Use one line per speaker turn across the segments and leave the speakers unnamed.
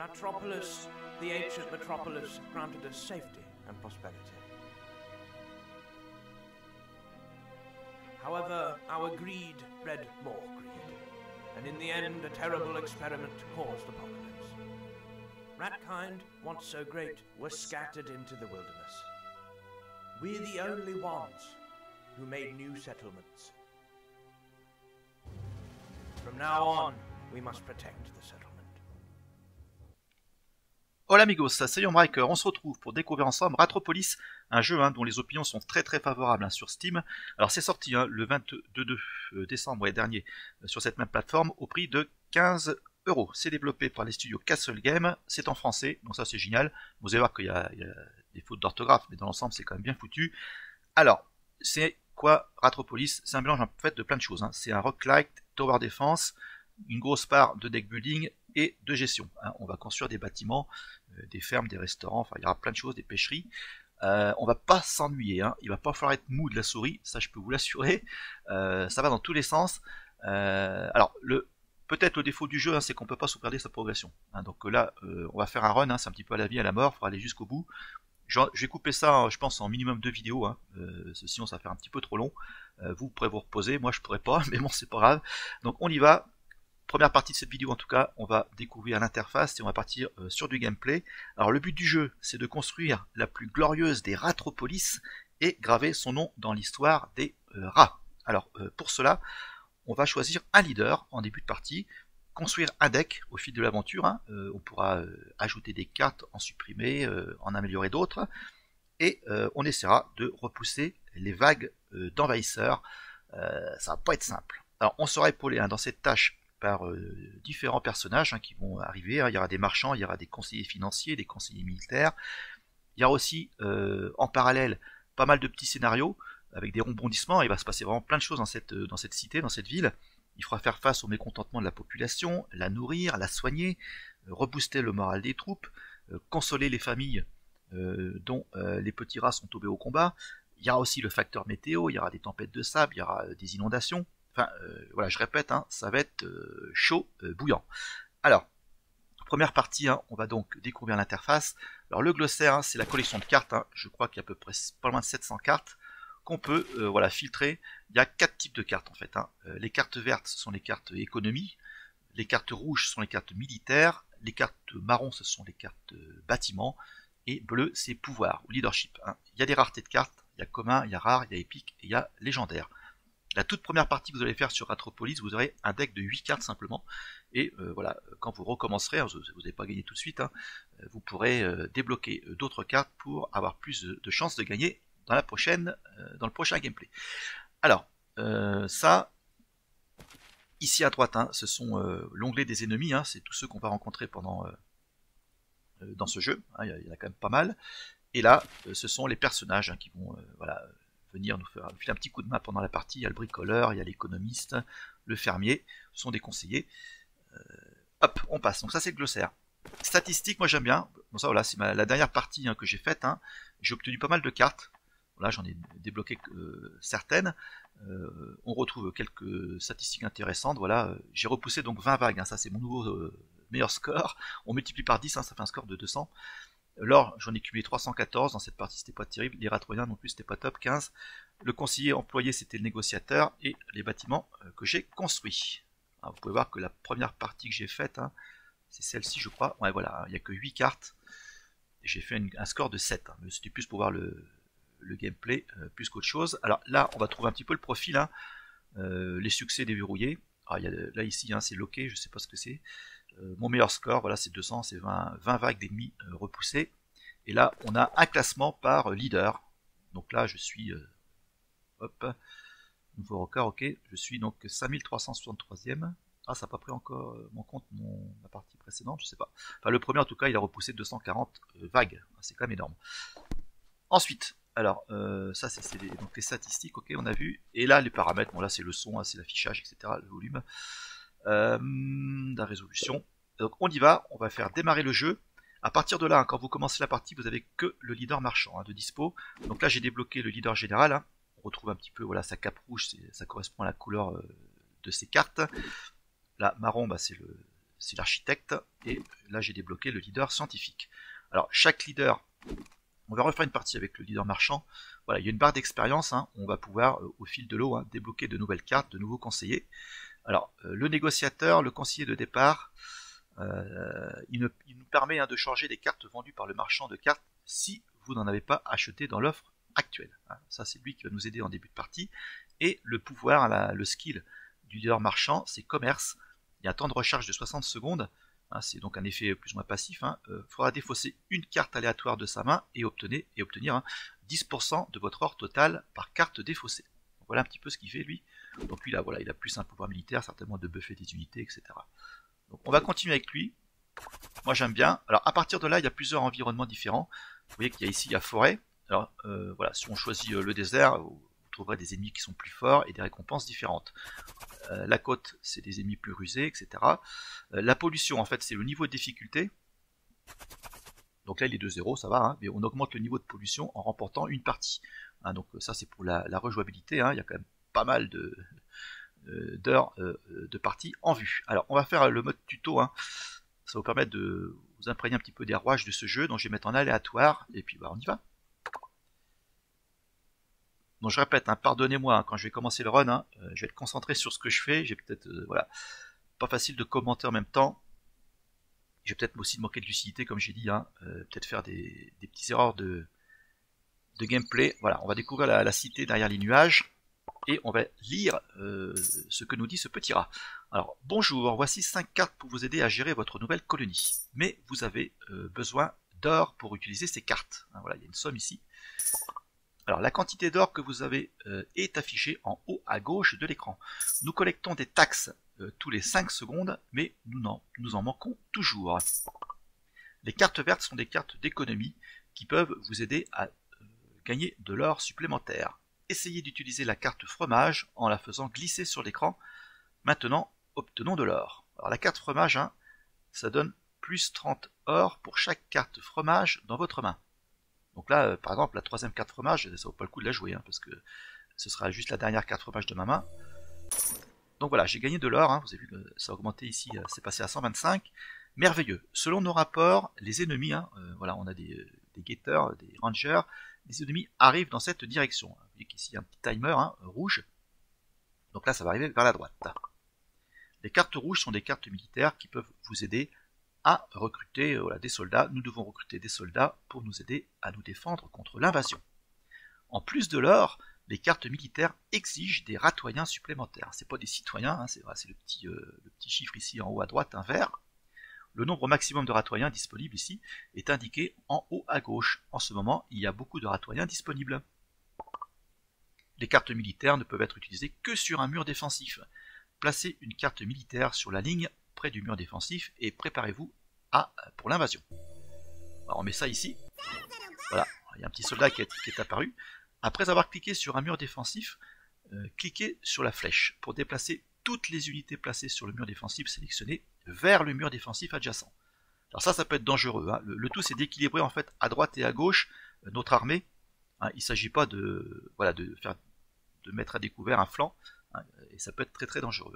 Ratropolis, the ancient metropolis, granted us safety and prosperity. However, our greed bred more greed, and in the end a terrible experiment caused apocalypse. Ratkind, once so great, were scattered into the wilderness. We're the only ones who made new settlements. From now on, we must protect the settlement.
Hola amigos, c'est Yombreaker, on se retrouve pour découvrir ensemble Ratropolis, un jeu dont les opinions sont très favorables sur Steam. Alors c'est sorti le 22 décembre dernier sur cette même plateforme au prix de 15 €. C'est développé par les studios Castle Game, c'est en français, donc ça c'est génial. Vous allez voir qu'il y a des fautes d'orthographe, mais dans l'ensemble c'est quand même bien foutu. Alors, c'est quoi Ratropolis? C'est un mélange en fait de plein de choses. C'est un roguelike, tower defense, une grosse part de deck building et de gestion. On va construire des bâtiments, des fermes, des restaurants, enfin il y aura plein de choses, des pêcheries. On va pas s'ennuyer, il va pas falloir être mou de la souris, ça je peux vous l'assurer. Ça va dans tous les sens. Alors peut-être le défaut du jeu, c'est qu'on peut pas sauvegarder sa progression. Donc là, on va faire un run, c'est un petit peu à la vie, à la mort, il faudra aller jusqu'au bout. Je vais couper ça, je pense, en minimum 2 vidéos, sinon ça va faire un petit peu trop long. Vous pourrez vous reposer, moi je pourrais pas, mais bon c'est pas grave. Donc on y va. Première partie de cette vidéo en tout cas, on va découvrir l'interface et on va partir sur du gameplay. Alors le but du jeu, c'est de construire la plus glorieuse des Ratropolis et graver son nom dans l'histoire des rats. Alors pour cela, on va choisir un leader en début de partie, construire un deck au fil de l'aventure, on pourra ajouter des cartes, en supprimer, en améliorer d'autres, et on essaiera de repousser les vagues d'envahisseurs. Ça va pas être simple. Alors on sera épaulé dans cette tâche par différents personnages qui vont arriver. Il y aura des marchands, il y aura des conseillers financiers, des conseillers militaires. Il y aura aussi en parallèle pas mal de petits scénarios avec des rebondissements. Il va se passer vraiment plein de choses dans cette cité, dans cette ville. Il faudra faire face au mécontentement de la population, la nourrir, la soigner, rebooster le moral des troupes, consoler les familles dont les petits rats sont tombés au combat. Il y aura aussi le facteur météo, il y aura des tempêtes de sable, il y aura des inondations. Enfin, voilà, je répète, ça va être chaud, bouillant. Alors, première partie, on va donc découvrir l'interface. Alors, le glossaire, c'est la collection de cartes. Je crois qu'il y a à peu près pas loin de 700 cartes qu'on peut filtrer. Il y a 4 types de cartes en fait. Les cartes vertes, ce sont les cartes économie. Les cartes rouges, ce sont les cartes militaires. Les cartes marron, ce sont les cartes bâtiments. Et bleu, c'est pouvoir ou leadership. Il y a des raretés de cartes. Il y a commun, il y a rare, il y a épique et il y a légendaire. La toute première partie que vous allez faire sur Ratropolis, vous aurez un deck de 8 cartes simplement. Et voilà, quand vous recommencerez, vous n'avez pas gagné tout de suite, vous pourrez débloquer d'autres cartes pour avoir plus de chances de gagner dans le prochain gameplay. Alors, ça, ici à droite, ce sont l'onglet des ennemis, c'est tous ceux qu'on va rencontrer dans ce jeu, il y en a quand même pas mal. Et là, ce sont les personnages qui vont venir nous filer un petit coup de main pendant la partie. Il y a le bricoleur, il y a l'économiste, le fermier, ce sont des conseillers. Hop, on passe. Donc ça c'est le glossaire. Statistiques, moi j'aime bien. Bon ça voilà, c'est la dernière partie que j'ai faite. J'ai obtenu pas mal de cartes. Là j'en ai débloqué certaines. On retrouve quelques statistiques intéressantes. Voilà, j'ai repoussé donc 20 vagues. Ça c'est mon nouveau meilleur score. On multiplie par 10, ça fait un score de 200. L'or, j'en ai cumulé 314, dans cette partie c'était pas terrible, les ratroyens non plus c'était pas top, 15. Le conseiller employé c'était le négociateur, et les bâtiments que j'ai construits. Alors, vous pouvez voir que la première partie que j'ai faite, c'est celle-ci je crois, ouais voilà, il n'y a que 8 cartes, et j'ai fait un score de 7, mais c'était plus pour voir le gameplay plus qu'autre chose. Alors là on va trouver un petit peu le profil, les succès déverrouillés. Alors, là ici c'est loqué, je sais pas ce que c'est. Mon meilleur score, voilà, c'est 200, c'est 20 vagues d'ennemis repoussés. Et là, on a un classement par leader. Donc là, je suis... hop, nouveau record, ok. Je suis donc 5363e. Ah, ça n'a pas pris encore mon compte, ma partie précédente, je sais pas. Enfin, le premier, en tout cas, il a repoussé 240 vagues. C'est quand même énorme. Ensuite, alors, ça, c'est donc les statistiques, ok, on a vu. Et là, les paramètres, bon là, c'est le son, c'est l'affichage, etc., le volume. La résolution. Donc on y va, on va faire démarrer le jeu. À partir de là, quand vous commencez la partie, vous avez que le leader marchand de dispo. Donc là j'ai débloqué le leader général. On retrouve un petit peu sa cape rouge, ça correspond à la couleur de ses cartes. Là marron, c'est c'est l'architecte, et là j'ai débloqué le leader scientifique. Alors chaque leader, on va refaire une partie avec le leader marchand. Voilà, il y a une barre d'expérience, hein, on va pouvoir au fil de l'eau débloquer de nouvelles cartes, de nouveaux conseillers. Alors le négociateur, le conseiller de départ, il nous permet de changer des cartes vendues par le marchand de cartes si vous n'en avez pas acheté dans l'offre actuelle. Ça c'est lui qui va nous aider en début de partie. Et le pouvoir, le skill du leader marchand, c'est commerce. Il y a un temps de recharge de 60 secondes. C'est donc un effet plus ou moins passif. Il faudra défausser une carte aléatoire de sa main et obtenir 10% de votre or total par carte défaussée. Donc voilà un petit peu ce qu'il fait lui. Donc lui là, voilà, il a plus un pouvoir militaire, certainement de buffer des unités, etc. Donc on va continuer avec lui. Moi j'aime bien. Alors à partir de là, il y a plusieurs environnements différents. Vous voyez qu'il y a ici, il y a forêt. Alors voilà, si on choisit le désert, vous trouverez des ennemis qui sont plus forts et des récompenses différentes. La côte, c'est des ennemis plus rusés, etc. La pollution, en fait, c'est le niveau de difficulté. Donc là, il est de 0, ça va, mais on augmente le niveau de pollution en remportant une partie. Donc ça, c'est pour la rejouabilité. Il y a quand même pas mal d'heures de parties en vue. Alors, on va faire le mode tuto. Ça va vous permettre de vous imprégner un petit peu des rouages de ce jeu. Donc, je vais mettre en aléatoire. Et puis, on y va. Donc je répète, pardonnez-moi, quand je vais commencer le run, je vais être concentré sur ce que je fais, j'ai peut-être, voilà, pas facile de commenter en même temps, je vais peut-être aussi manquer de lucidité comme j'ai dit, peut-être faire des petites erreurs de gameplay. Voilà, on va découvrir la cité derrière les nuages, et on va lire ce que nous dit ce petit rat. Alors, bonjour, voici 5 cartes pour vous aider à gérer votre nouvelle colonie, mais vous avez besoin d'or pour utiliser ces cartes. Voilà, il y a une somme ici. Alors la quantité d'or que vous avez est affichée en haut à gauche de l'écran. Nous collectons des taxes tous les 5 secondes, mais nous en manquons toujours. Les cartes vertes sont des cartes d'économie qui peuvent vous aider à gagner de l'or supplémentaire. Essayez d'utiliser la carte fromage en la faisant glisser sur l'écran. Maintenant, obtenons de l'or. Alors la carte fromage, ça donne plus 30 or pour chaque carte fromage dans votre main. Donc là, par exemple, la troisième carte fromage, ça vaut pas le coup de la jouer, parce que ce sera juste la dernière carte fromage de ma main. Donc voilà, j'ai gagné de l'or, vous avez vu que ça a augmenté ici, c'est passé à 125. Merveilleux. Selon nos rapports, les ennemis, voilà, on a des guetteurs, des rangers, les ennemis arrivent dans cette direction. Vous voyez qu'ici, il y a un petit timer rouge. Donc là, ça va arriver vers la droite. Les cartes rouges sont des cartes militaires qui peuvent vous aider à recruter des soldats. Nous devons recruter des soldats pour nous aider à nous défendre contre l'invasion. En plus de l'or, les cartes militaires exigent des ratoyens supplémentaires. C'est pas des citoyens, c'est le petit chiffre ici en haut à droite, un vert. Le nombre maximum de ratoyens disponibles ici est indiqué en haut à gauche. En ce moment, il y a beaucoup de ratoyens disponibles. Les cartes militaires ne peuvent être utilisées que sur un mur défensif. Placez une carte militaire sur la ligne près du mur défensif et préparez-vous pour l'invasion. On met ça ici. Voilà, il y a un petit soldat qui est apparu. Après avoir cliqué sur un mur défensif, cliquez sur la flèche pour déplacer toutes les unités placées sur le mur défensif sélectionné vers le mur défensif adjacent. Alors ça peut être dangereux. Le tout c'est d'équilibrer en fait à droite et à gauche notre armée. Il ne s'agit pas de mettre à découvert un flanc. Et ça peut être très très dangereux.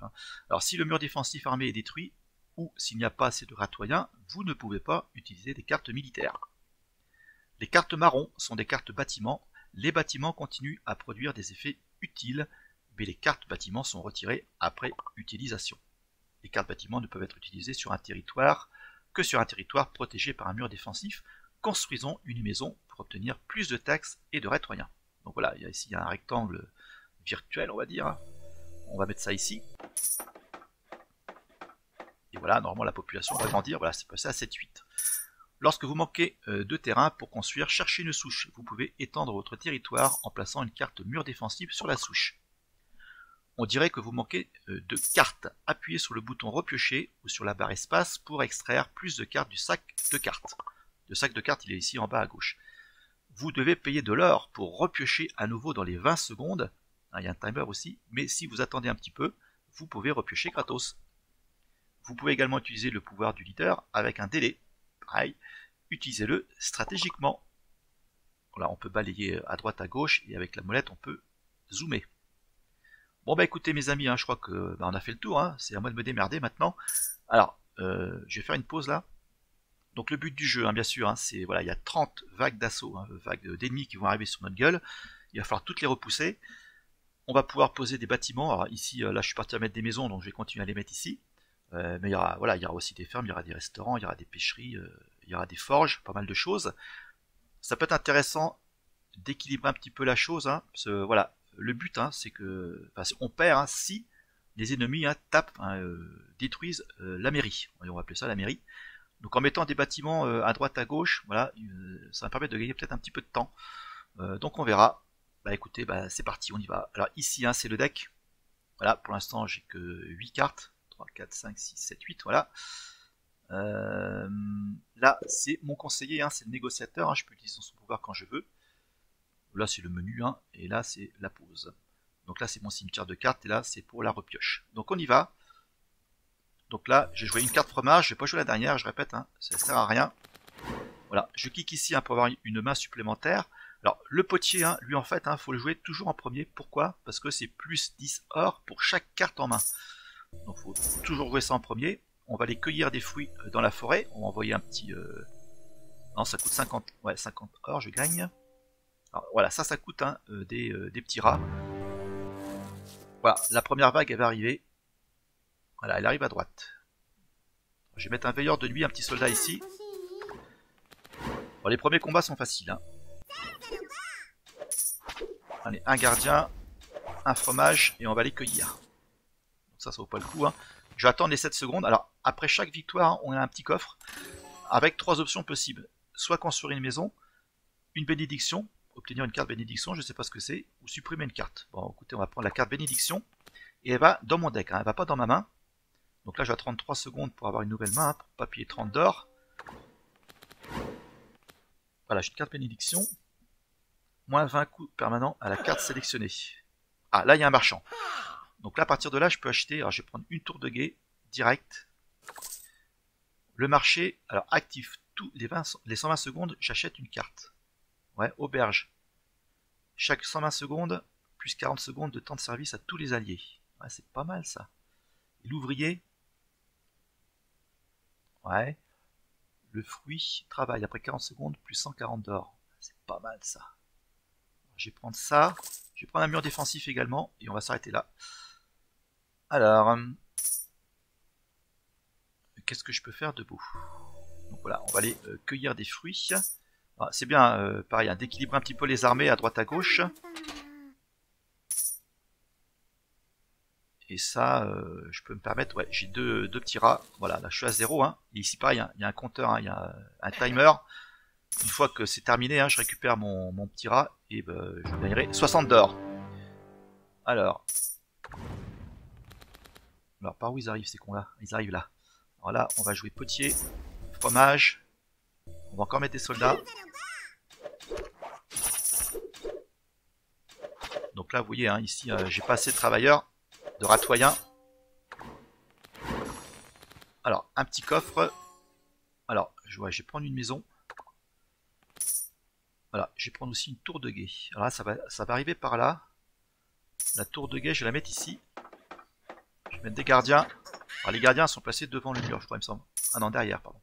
Alors si le mur défensif armé est détruit, ou s'il n'y a pas assez de ratoyens, vous ne pouvez pas utiliser des cartes militaires. Les cartes marron sont des cartes bâtiments. Les bâtiments continuent à produire des effets utiles, mais les cartes bâtiments sont retirées après utilisation. Les cartes bâtiments ne peuvent être utilisées sur un territoire que sur un territoire protégé par un mur défensif. Construisons une maison pour obtenir plus de taxes et de ratoyens. Donc voilà, ici il y a un rectangle virtuel, on va dire. On va mettre ça ici. Et voilà, normalement la population va grandir. Voilà, c'est passé à 7-8. Lorsque vous manquez de terrain pour construire, cherchez une souche. Vous pouvez étendre votre territoire en plaçant une carte mur défensif sur la souche. On dirait que vous manquez de cartes. Appuyez sur le bouton repiocher ou sur la barre espace pour extraire plus de cartes du sac de cartes. Le sac de cartes, il est ici en bas à gauche. Vous devez payer de l'or pour repiocher à nouveau dans les 20 secondes. Il y a un timer aussi, mais si vous attendez un petit peu, vous pouvez repiocher gratos. Vous pouvez également utiliser le pouvoir du leader avec un délai. Pareil, utilisez-le stratégiquement. Voilà, on peut balayer à droite à gauche et avec la molette on peut zoomer. Bon écoutez mes amis, je crois que on a fait le tour, c'est à moi de me démerder maintenant. Alors, je vais faire une pause là. Donc le but du jeu, hein, bien sûr, hein, c'est voilà, il y a 30 vagues d'assaut, hein, vagues d'ennemis qui vont arriver sur notre gueule. Il va falloir toutes les repousser. On va pouvoir poser des bâtiments. Alors ici, là, je suis parti à mettre des maisons, donc je vais continuer à les mettre ici. Mais il y aura, voilà, il y aura aussi des fermes, il y aura des restaurants, il y aura des pêcheries, il y aura des forges, pas mal de choses. Ça peut être intéressant d'équilibrer un petit peu la chose, hein, parce que, voilà, le but, hein, c'est que, enfin, on perd, hein, si les ennemis, hein, tapent, hein, détruisent la mairie. On va appeler ça la mairie. Donc en mettant des bâtiments à droite à gauche, voilà, ça va permettre de gagner peut-être un petit peu de temps. Donc on verra. Bah écoutez, bah, c'est parti, on y va. Alors ici, hein, c'est le deck. Voilà, pour l'instant j'ai que 8 cartes. 3, 4, 5, 6, 7, 8, voilà. Là, c'est mon conseiller, hein, c'est le négociateur, hein, je peux utiliser son pouvoir quand je veux. Là, c'est le menu, hein, et là, c'est la pause. Donc là, c'est mon cimetière de cartes, et là, c'est pour la repioche. Donc on y va. Donc là, j'ai joué une carte fromage, je vais pas jouer la dernière, je répète, hein, ça sert à rien. Voilà, je clique ici, hein, pour avoir une main supplémentaire. Alors, le potier, hein, lui en fait, hein, faut le jouer toujours en premier. Pourquoi? Parce que c'est plus 10 or pour chaque carte en main. Donc, faut toujours jouer ça en premier. On va aller cueillir des fruits dans la forêt. On va envoyer un petit... Non, ça coûte 50, ouais, 50 or, je gagne. Alors, voilà, ça coûte, hein, des petits rats. Voilà, la première vague, elle va arriver. Voilà, elle arrive à droite. Je vais mettre un veilleur de nuit, un petit soldat ici. Bon, les premiers combats sont faciles, hein. Allez, un gardien, un fromage, et on va les cueillir. Donc ça vaut pas le coup, hein. Je vais attendre les 7 secondes. Alors, après chaque victoire, hein, on a un petit coffre avec 3 options possibles. Soit construire une maison, une bénédiction, obtenir une carte bénédiction, je sais pas ce que c'est, ou supprimer une carte. Bon, écoutez, on va prendre la carte bénédiction, et elle va dans mon deck, hein, elle va pas dans ma main. Donc là, je vais attendre 3 secondes pour avoir une nouvelle main, hein, pour pas payer 30 d'or. Voilà, j'ai une carte bénédiction. Moins 20 coups permanents à la carte sélectionnée. Ah, là, il y a un marchand. Donc là, à partir de là, je peux acheter. Alors, je vais prendre une tour de guet, direct. Le marché, alors, actif tous les 120 secondes, j'achète une carte. Ouais, auberge. Chaque 120 secondes, plus 40 secondes de temps de service à tous les alliés. Ouais, c'est pas mal, ça. Et l'ouvrier. Ouais. Le fruit travaille après 40 secondes, plus 140 d'or. C'est pas mal, ça. Je vais prendre ça. Je vais prendre un mur défensif également. Et on va s'arrêter là. Alors. Qu'est-ce que je peux faire de beau? Donc voilà, on va aller cueillir des fruits. Ah, c'est bien, pareil, hein, d'équilibrer un petit peu les armées à droite à gauche. Et ça, je peux me permettre, ouais, j'ai deux petits rats. Voilà, là je suis à 0. Hein. Et ici, pareil, il y a un compteur, hein, il y a un timer. Une fois que c'est terminé, hein, je récupère mon petit rat et je gagnerai 60 d'or. Alors, par où ils arrivent ces cons-là? Ils arrivent là. Alors là, on va jouer potier, fromage. On va encore mettre des soldats. Donc là, vous voyez, hein, ici, j'ai pas assez de travailleurs, de ratoyens. Alors, un petit coffre. Alors, je vais prendre une maison. Voilà, je vais prendre aussi une tour de guet. Alors là, ça va arriver par là. La tour de guet, je vais la mettre ici. Je vais mettre des gardiens. Alors, les gardiens sont placés devant le mur, je crois, il me semble. Ah non, derrière, pardon.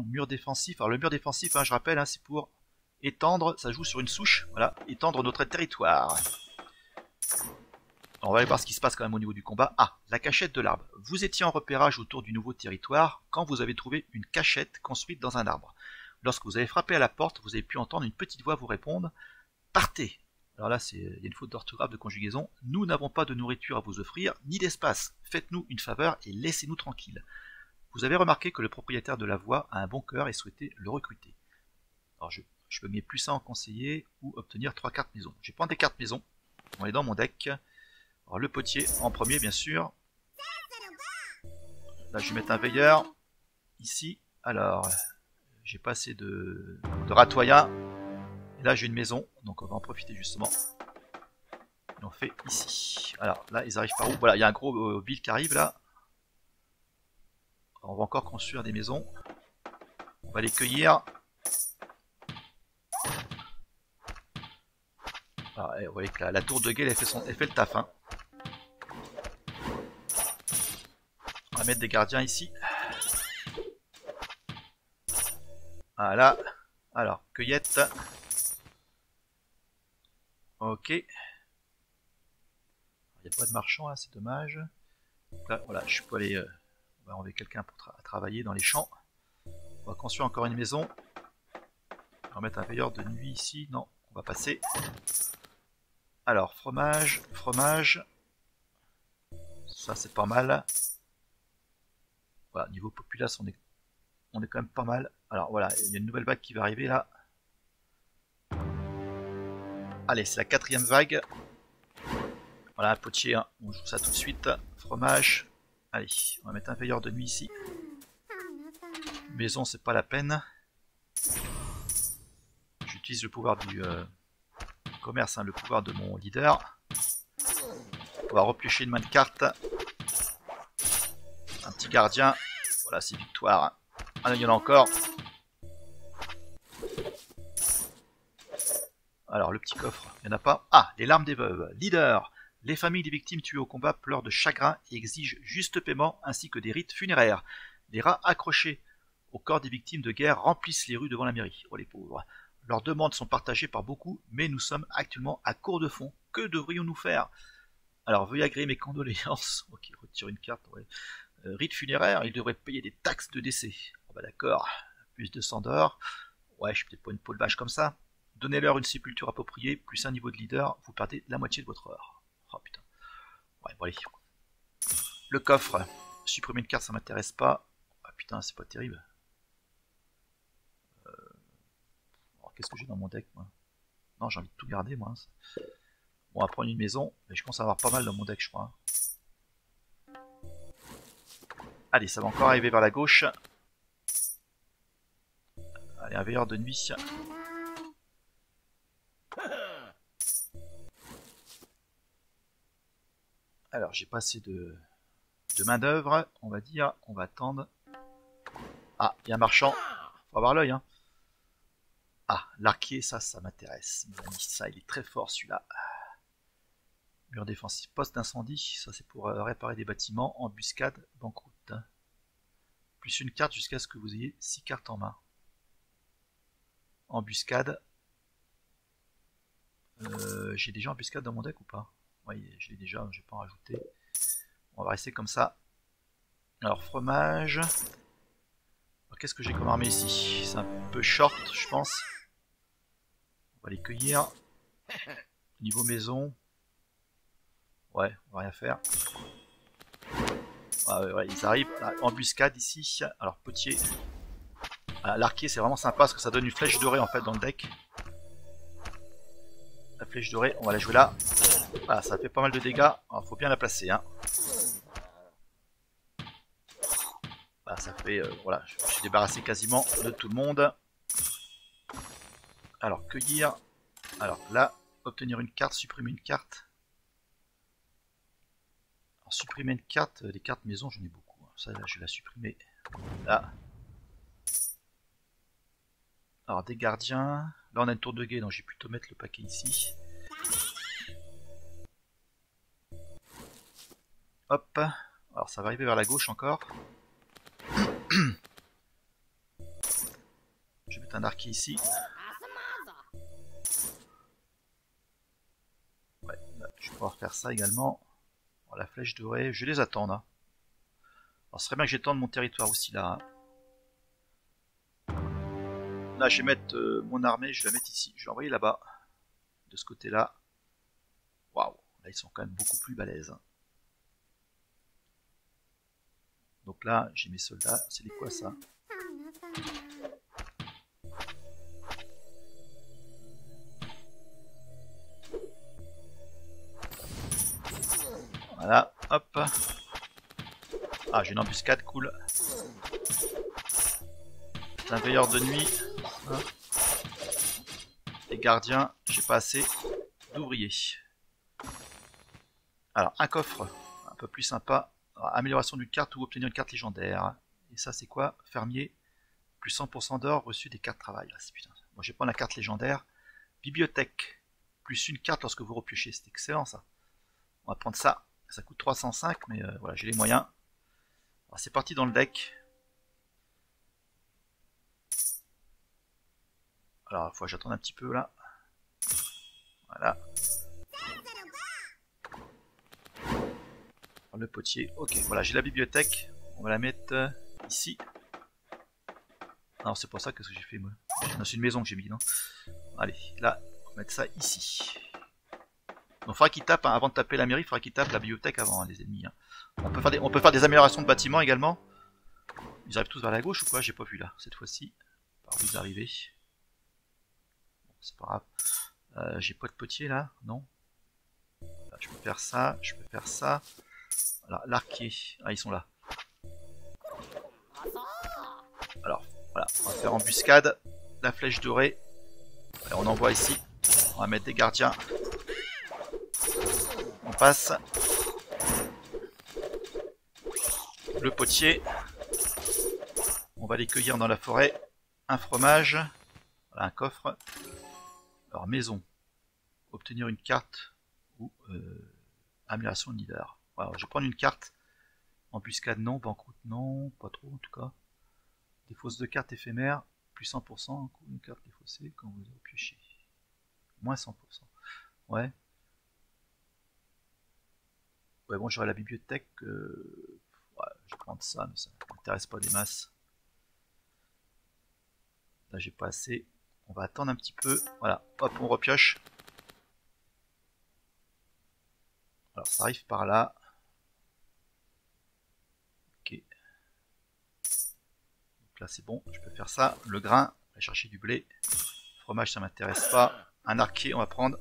Mur défensif. Alors, le mur défensif, hein, je rappelle, hein, c'est pour étendre. Ça joue sur une souche. Voilà, étendre notre territoire. Alors, on va aller voir ce qui se passe quand même au niveau du combat. Ah, la cachette de l'arbre. Vous étiez en repérage autour du nouveau territoire quand vous avez trouvé une cachette construite dans un arbre. Lorsque vous avez frappé à la porte, vous avez pu entendre une petite voix vous répondre « Partez !» Alors là, il y a une faute d'orthographe de conjugaison. « Nous n'avons pas de nourriture à vous offrir, ni d'espace. Faites-nous une faveur et laissez-nous tranquilles. » Vous avez remarqué que le propriétaire de la voix a un bon cœur et souhaitait le recruter. Alors je peux mettre plus ça en conseiller ou obtenir 3 cartes maison. Je vais prendre des cartes maison. On est dans mon deck. Alors le potier en premier, bien sûr. Là, je vais mettre un veilleur. Ici. Alors... j'ai pas assez de ratoyens. Et là, j'ai une maison, donc on va en profiter justement. Et on fait ici. Alors là, ils arrivent par où? Voilà, il y a un gros build qui arrive là. Alors, on va encore construire des maisons. On va les cueillir. Alors, vous voyez que la tour de guet, elle fait le taf. Hein. va mettre des gardiens ici. Voilà. Alors, cueillette. Ok. Il n'y a pas de marchand là, c'est dommage. Là, voilà, je peux aller... on va enlever quelqu'un pour travailler dans les champs. On va construire encore une maison. On va mettre un veilleur de nuit ici. Non, on va passer. Alors, fromage, fromage. Ça, c'est pas mal. Voilà, niveau populace, on est quand même pas mal. Alors voilà, il y a une nouvelle vague qui va arriver là. Allez, c'est la 4e vague. Voilà, un potier, hein. On joue ça tout de suite. Fromage. Allez, on va mettre un veilleur de nuit ici. Maison, c'est pas la peine. J'utilise le pouvoir du commerce, hein, le pouvoir de mon leader. On va repiocher une main de carte. Un petit gardien. Voilà, c'est victoire. Ah, il y en a encore. Alors, le petit coffre, il n'y en a pas. Ah, les larmes des veuves. Leader. Les familles des victimes tuées au combat pleurent de chagrin et exigent juste paiement ainsi que des rites funéraires. Les rats accrochés au corps des victimes de guerre remplissent les rues devant la mairie. Oh les pauvres. Leurs demandes sont partagées par beaucoup, mais nous sommes actuellement à court de fonds. Que devrions-nous faire? Alors, veuillez agréer mes condoléances. Ok, retire une carte, ouais. Rite funéraire, il devrait payer des taxes de décès. Oh bah d'accord, plus de 100 d'or. Ouais, je suis peut-être pas une peau de vache comme ça. Donnez-leur une sépulture appropriée, plus un niveau de leader, vous perdez la moitié de votre or. Oh putain. Ouais, bon allez. Le coffre. Supprimer une carte, ça m'intéresse pas. Ah putain, c'est pas terrible. Qu'est-ce que j'ai dans mon deck, moi? Non, j'ai envie de tout garder, moi. Bon, on va prendre une maison, mais je commence à avoir pas mal dans mon deck, je crois. Allez, ça va encore arriver vers la gauche. Allez, un veilleur de nuit. Alors, j'ai pas assez de main d'œuvre, on va dire. On va attendre. Ah, il y a un marchand. Faut avoir l'œil, hein. Ah, l'arquier, ça m'intéresse. Ça, il est très fort, celui-là. Mur défensif, poste d'incendie. Ça, c'est pour réparer des bâtiments. Embuscade, banqueroute. Plus une carte jusqu'à ce que vous ayez 6 cartes en main. Embuscade. J'ai déjà embuscade dans mon deck ou pas? Oui, je l'ai déjà, je vais pas en rajouter. On va rester comme ça. Alors, fromage. Qu'est-ce que j'ai comme armée ici? C'est un peu short, je pense. On va les cueillir. Niveau maison. Ouais, on va rien faire. Ouais, ils arrivent. Embuscade ici. Alors, potier. L'arquier, c'est vraiment sympa parce que ça donne une flèche dorée en fait dans le deck. La flèche dorée, on va la jouer là. Voilà, ça fait pas mal de dégâts. Alors, faut bien la placer, hein. Voilà, ça fait... voilà, je suis débarrassé quasiment de tout le monde. Alors, cueillir. Alors, là, obtenir une carte, supprimer une carte. Alors, supprimer une carte, les cartes maison, j'en ai beaucoup. Ça, là, je vais la supprimer. Là. Alors, des gardiens. Là, on a une tour de guet, donc je vais plutôt mettre le paquet ici. Hop. Alors, ça va arriver vers la gauche encore. Je vais mettre un arquier ici. Ouais, là, je vais pouvoir faire ça également. Alors, la flèche dorée, je vais les attendre. Hein. Alors, ce serait bien que j'étende mon territoire aussi là. Hein. Là, je vais mettre mon armée, je vais la mettre ici. Je vais l'envoyer là-bas. De ce côté-là. Waouh, là, ils sont quand même beaucoup plus balèzes. Hein. Donc là, j'ai mes soldats. C'est des quoi ça? Voilà, hop. Ah, j'ai une embuscade, cool. Un veilleur de nuit. Hein. Les gardiens, j'ai pas assez d'ouvriers. Alors, un coffre, un peu plus sympa. Alors, amélioration d'une carte ou obtenir une carte légendaire. Et ça, c'est quoi? Fermier, plus 100% d'or, reçu des cartes travail. Ah, putain. Moi, je vais prendre la carte légendaire. Bibliothèque, plus une carte lorsque vous repiochez. C'est excellent, ça. On va prendre ça. Ça coûte 305, mais voilà, j'ai les moyens. C'est parti dans le deck. Alors, il faut que j'attende un petit peu là. Voilà. Le potier. Ok, voilà, j'ai la bibliothèque. On va la mettre ici. Non, c'est pour ça que j'ai fait moi. Non, c'est une maison que j'ai mis, non? Allez, là, on va mettre ça ici. Donc, il faudra qu'ils tapent, hein, avant de taper la mairie, il faudra qu'ils tapent la bibliothèque avant, hein, les ennemis. Hein. On peut faire des améliorations de bâtiments également. Ils arrivent tous vers la gauche ou quoi? J'ai pas vu là, cette fois-ci. Par où ils arrivaient. Bon, c'est pas grave. J'ai pas de potier là, non? Là, je peux faire ça, je peux faire ça. Voilà, l'arquier. Ah, ils sont là. Alors, voilà, on va faire embuscade. La flèche dorée. Et on envoie ici. On va mettre des gardiens. On passe. Le potier. On va les cueillir dans la forêt. Un fromage. Voilà, un coffre. Alors, maison. Obtenir une carte. Ou amélioration de leader. Voilà, je vais prendre une carte. Embuscade non, banqueroute non, pas trop en tout cas. Défausse de carte éphémère, plus 100%, coup une carte défaussée quand vous avez pioché. Moins 100%. Ouais. Ouais, bon, j'aurai la bibliothèque. Ouais, je vais prendre ça, mais ça ne m'intéresse pas des masses. Là, j'ai pas assez. On va attendre un petit peu. Voilà, hop, on repioche. Alors, ça arrive par là. Ok. Donc là, c'est bon, je peux faire ça. Le grain, on va chercher du blé. Fromage, ça m'intéresse pas. Un arquier, on va prendre.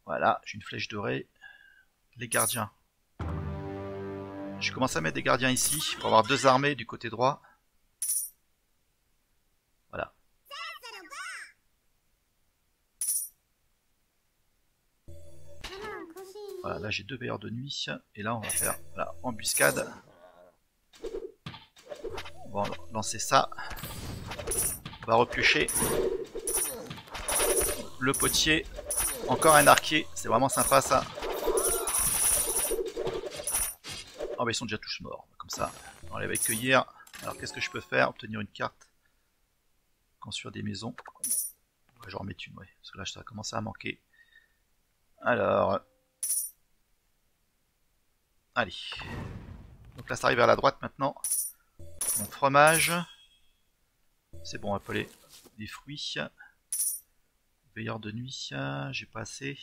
Voilà, j'ai une flèche dorée. Les gardiens. Je commence à mettre des gardiens ici pour avoir deux armées du côté droit. Voilà. Voilà, là j'ai deux veilleurs de nuit. Et là on va faire voilà, embuscade. On va lancer ça. On va repiocher. Le potier. Encore un arquier. C'est vraiment sympa ça. Oh bah ils sont déjà tous morts. Comme ça. On les va cueillir. Alors qu'est-ce que je peux faire? Obtenir une carte. Construire des maisons. On va j'en remettre une, ouais. Parce que là ça va commencer à manquer. Alors. Allez. Donc là ça arrive vers la droite maintenant. Mon fromage. C'est bon, on va appeler des fruits. Veilleur de nuit. J'ai pas assez.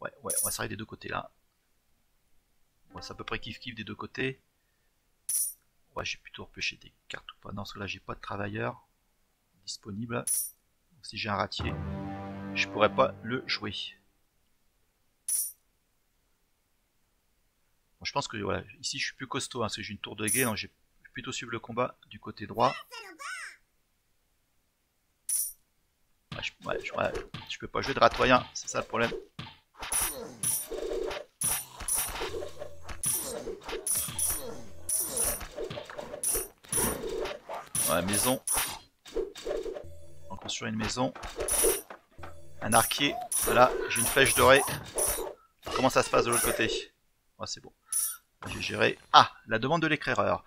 Ouais, on va s'arrêter des deux côtés là. Ouais, c'est à peu près kiff-kiff des deux côtés. Ouais, j'ai plutôt repêché des cartes ou pas. Non, parce que là, j'ai pas de travailleurs disponibles. Donc, si j'ai un ratier, je pourrais pas le jouer. Bon, je pense que voilà, ici, je suis plus costaud, hein, parce que j'ai une tour de guet, donc j'ai plutôt suivre le combat du côté droit. Ouais, je peux pas jouer de ratoyen, c'est ça le problème. Ouais, maison. On construit une maison. Un arquier. Voilà, j'ai une flèche dorée. Comment ça se passe de l'autre côté? Ouais, c'est bon. J'ai géré. Ah, la demande de l'éclaireur.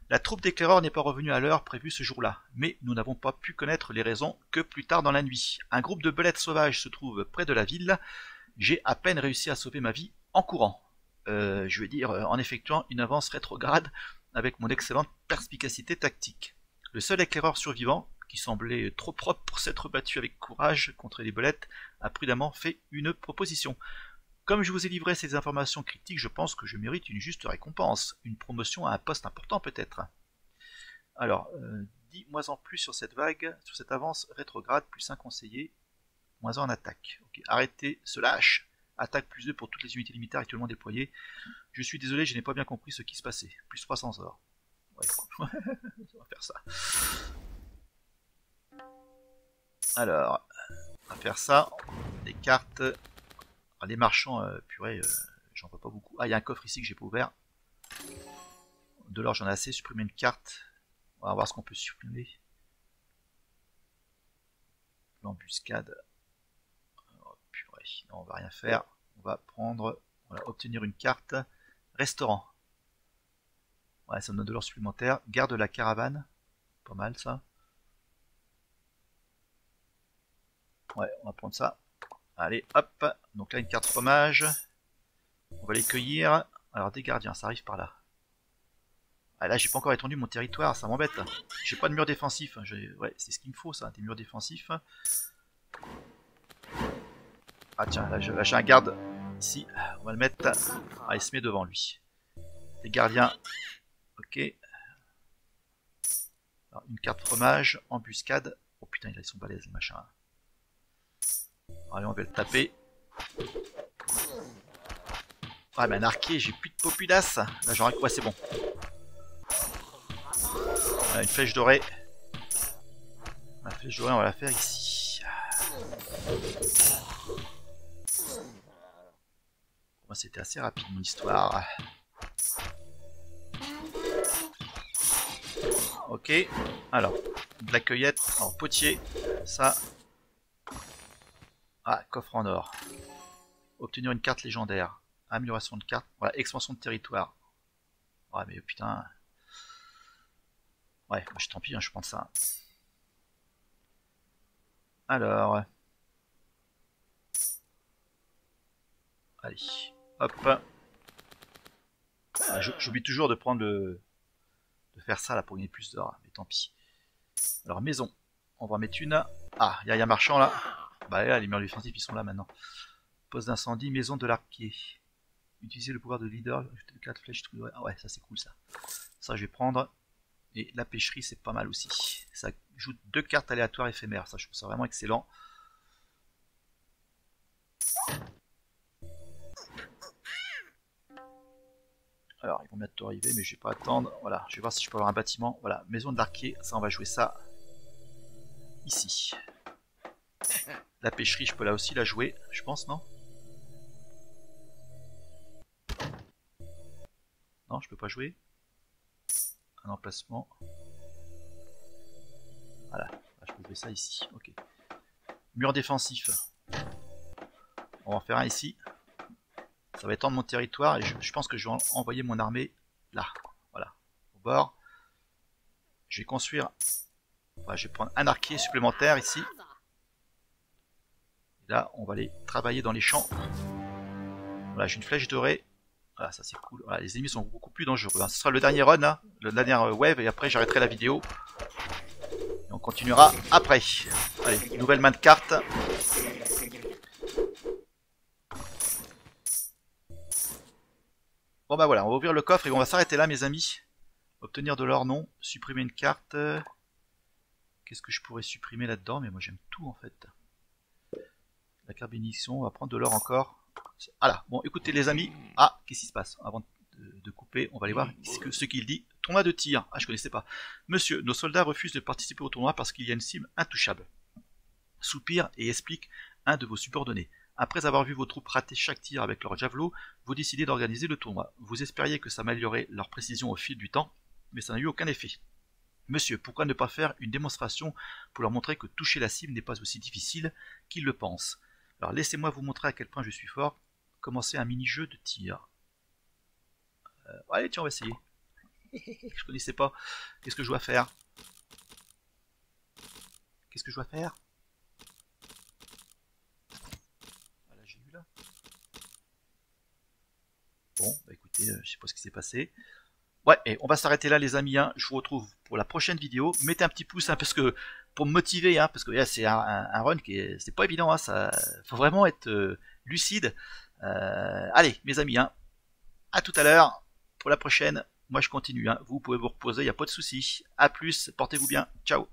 La troupe d'éclaireurs n'est pas revenue à l'heure prévue ce jour-là, mais nous n'avons pas pu connaître les raisons que plus tard dans la nuit. Un groupe de belettes sauvages se trouve près de la ville. J'ai à peine réussi à sauver ma vie en courant. Je veux dire, en effectuant une avance rétrograde avec mon excellente perspicacité tactique. Le seul éclaireur survivant, qui semblait trop propre pour s'être battu avec courage contre les belettes, a prudemment fait une proposition. Comme je vous ai livré ces informations critiques, je pense que je mérite une juste récompense, une promotion à un poste important peut-être. Alors, dis-moi en plus sur cette vague, sur cette avance rétrograde, plus 1 conseiller, moins 1 en attaque. Okay. Arrêtez ce lâche, attaque plus 2 pour toutes les unités militaires actuellement déployées. Je suis désolé, je n'ai pas bien compris ce qui se passait. Plus 300 heures. Ouais, on va faire ça. Alors, on va faire ça. Des cartes. Alors, les marchands, purée, j'en vois pas beaucoup. Ah, il y a un coffre ici que j'ai pas ouvert. De l'or, j'en ai assez. Supprimer une carte. On va voir ce qu'on peut supprimer. L'embuscade. Oh, purée. Non, on va rien faire. On va prendre. Voilà, obtenir une carte. Restaurant. Ouais, ça me donne de l'or supplémentaire. Garde la caravane. Pas mal ça. Ouais, on va prendre ça. Allez, hop. Donc là, une carte fromage. On va les cueillir. Alors, des gardiens, ça arrive par là. Ah là, j'ai pas encore étendu mon territoire, ça m'embête. J'ai pas de mur défensif. Ouais, c'est ce qu'il me faut, ça, des murs défensifs. Ah tiens, là, j'ai un garde ici. On va le mettre. Ah, il se met devant lui. Les gardiens. Ok. Alors, une carte fromage, embuscade. Oh putain, ils sont balèzes, les machins. Allez, on va le taper. Ah, mais un arqué, j'ai plus de populace. Là, j'aurais quoi, c'est bon. Là, une flèche dorée. La flèche dorée, on va la faire ici. Moi, c'était assez rapide, mon histoire. Ok. Alors, de la cueillette. Alors, potier. Ça. Ah, coffre en or. Obtenir une carte légendaire. Amélioration de carte. Voilà, expansion de territoire. Ouais, mais putain. Ouais, moi, tant pis, hein, je prends ça. Alors. Allez. Hop. Ah, j'oublie toujours de prendre le... de faire ça là pour gagner plus d'or. Mais tant pis. Alors, maison. On va en mettre une. Ah, il y a un marchand là. Bah là, les murs défensifs, ils sont là maintenant. Poste d'incendie, maison de l'arquier. Utiliser le pouvoir de leader. 4 flèches. Ah ouais, ça c'est cool ça. Ça, je vais prendre. Et la pêcherie, c'est pas mal aussi. Ça ajoute 2 cartes aléatoires éphémères. Ça, je trouve ça vraiment excellent. Alors, ils vont bientôt arriver, mais je vais pas attendre. Voilà, je vais voir si je peux avoir un bâtiment. Voilà, maison de l'arquier. Ça, on va jouer ça ici. La pêcherie, je peux là aussi la jouer, je pense, non? Non, je peux pas jouer. Un emplacement. Voilà, je peux jouer ça ici. Ok. Mur défensif. On va en faire un ici. Ça va étendre mon territoire et je pense que je vais envoyer mon armée là. Voilà, au bord. Je vais construire. Voilà, je vais prendre un arquier supplémentaire ici. Et là, on va aller travailler dans les champs. Voilà, j'ai une flèche dorée. Voilà, ça c'est cool. Voilà, les ennemis sont beaucoup plus dangereux. Hein. Ce sera le dernier run, hein, le dernier wave, et après j'arrêterai la vidéo. Et on continuera après. Allez, nouvelle main de cartes. Bon bah voilà, on va ouvrir le coffre et on va s'arrêter là, mes amis. Obtenir de l'or, non. Supprimer une carte. Qu'est-ce que je pourrais supprimer là-dedans? Mais moi j'aime tout en fait. La carte bénédiction, on va prendre de l'or encore. Voilà, bon écoutez les amis. Ah, qu'est-ce qui se passe? Avant de couper, on va aller voir ce qu'il dit. Tournoi de tir. Ah, je connaissais pas. Monsieur, nos soldats refusent de participer au tournoi parce qu'il y a une cible intouchable. Soupire et explique un de vos subordonnés. Après avoir vu vos troupes rater chaque tir avec leur javelot, vous décidez d'organiser le tournoi. Vous espériez que ça améliorerait leur précision au fil du temps, mais ça n'a eu aucun effet. Monsieur, pourquoi ne pas faire une démonstration pour leur montrer que toucher la cible n'est pas aussi difficile qu'ils le pensent? Alors laissez-moi vous montrer à quel point je suis fort. Commencez un mini-jeu de tir. Allez, tiens, on va essayer. Je connaissais pas. Qu'est-ce que je dois faire? Qu'est-ce que je dois faire? Voilà, j'ai vu là. Bon, bah écoutez, je sais pas ce qui s'est passé. Ouais, et on va s'arrêter là les amis, hein. Je vous retrouve pour la prochaine vidéo. Mettez un petit pouce, hein, parce que pour me motiver, hein, parce que c'est un run qui est, c'est pas évident, hein, ça, faut vraiment être lucide. Allez, mes amis, hein, à tout à l'heure pour la prochaine. Moi je continue, hein. Vous pouvez vous reposer, il n'y a pas de souci. À plus, portez-vous bien, ciao.